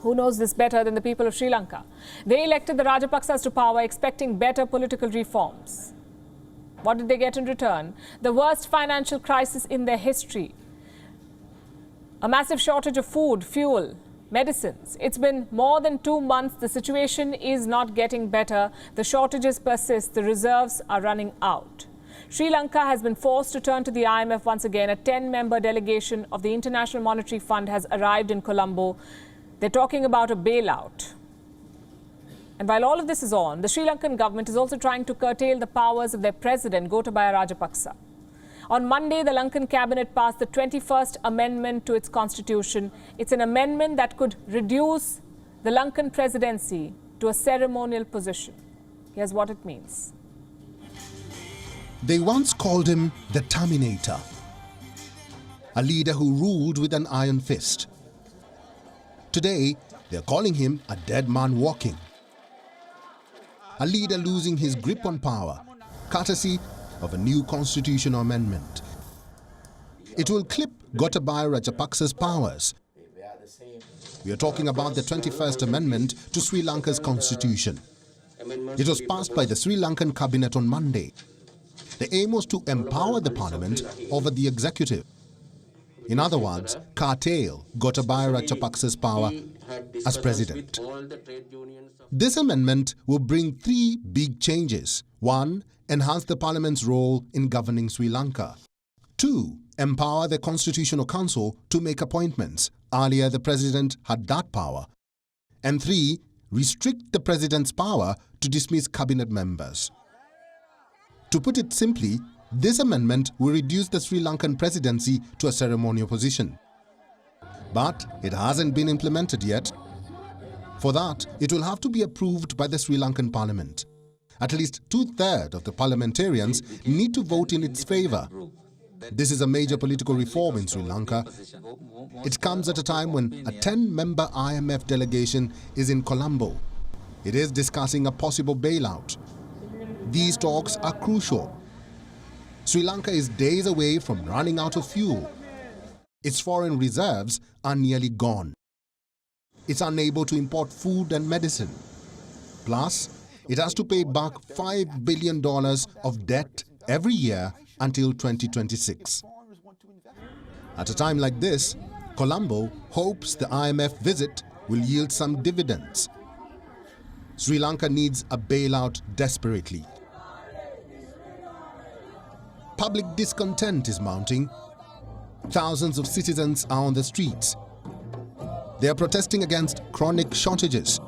Who knows this better than the people of Sri Lanka? They elected the Rajapaksas to power expecting better political reforms. What did they get in return? The worst financial crisis in their history. A massive shortage of food, fuel, medicines. It's been more than 2 months. The situation is not getting better. The shortages persist. The reserves are running out. Sri Lanka has been forced to turn to the IMF once again. A 10-member delegation of the International Monetary Fund has arrived in Colombo. They're talking about a bailout. And while all of this is on, the Sri Lankan government is also trying to curtail the powers of their president, Gotabaya Rajapaksa. On Monday, the Lankan cabinet passed the 21st amendment to its constitution. It's an amendment that could reduce the Lankan presidency to a ceremonial position. Here's what it means. They once called him the Terminator, a leader who ruled with an iron fist. Today, they're calling him a dead man walking, a leader losing his grip on power, courtesy of a new constitutional amendment. It will clip Gotabaya Rajapaksa's powers. We are talking about the 21st Amendment to Sri Lanka's constitution. It was passed by the Sri Lankan cabinet on Monday. The aim was to empower the parliament over the executive. In other words, curtail Gotabaya Rajapaksa's power as president. This amendment will bring 3 big changes. 1. Enhance the parliament's role in governing Sri Lanka. 2. Empower the Constitutional Council to make appointments. Earlier, the president had that power. And 3. Restrict the president's power to dismiss cabinet members. To put it simply, this amendment will reduce the Sri Lankan presidency to a ceremonial position. But it hasn't been implemented yet. For that, it will have to be approved by the Sri Lankan parliament. At least 2/3 of the parliamentarians need to vote in its favor. This is a major political reform in Sri Lanka. It comes at a time when a 10-member IMF delegation is in Colombo. It is discussing a possible bailout. These talks are crucial. Sri Lanka is days away from running out of fuel. Its foreign reserves are nearly gone. It's unable to import food and medicine. Plus, it has to pay back $5 billion of debt every year until 2026. At a time like this, Colombo hopes the IMF visit will yield some dividends. Sri Lanka needs a bailout desperately. Public discontent is mounting. Thousands of citizens are on the streets. They are protesting against chronic shortages.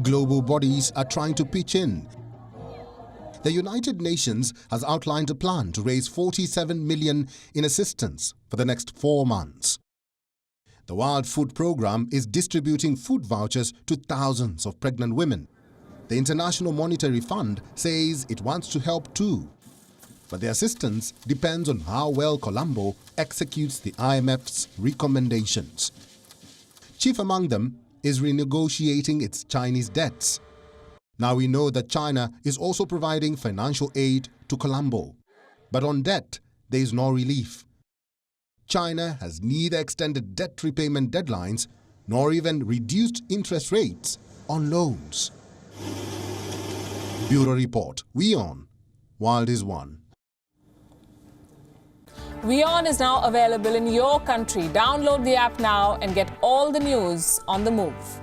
Global bodies are trying to pitch in. The United Nations has outlined a plan to raise $47 million in assistance for the next 4 months. The World Food Programme is distributing food vouchers to thousands of pregnant women. The International Monetary Fund says it wants to help too. But the assistance depends on how well Colombo executes the IMF's recommendations. Chief among them is renegotiating its Chinese debts. Now we know that China is also providing financial aid to Colombo. But on debt, there is no relief. China has neither extended debt repayment deadlines nor even reduced interest rates on loans. Bureau Report. WION. World is one. WION is now available in your country. Download the app now and get all the news on the move.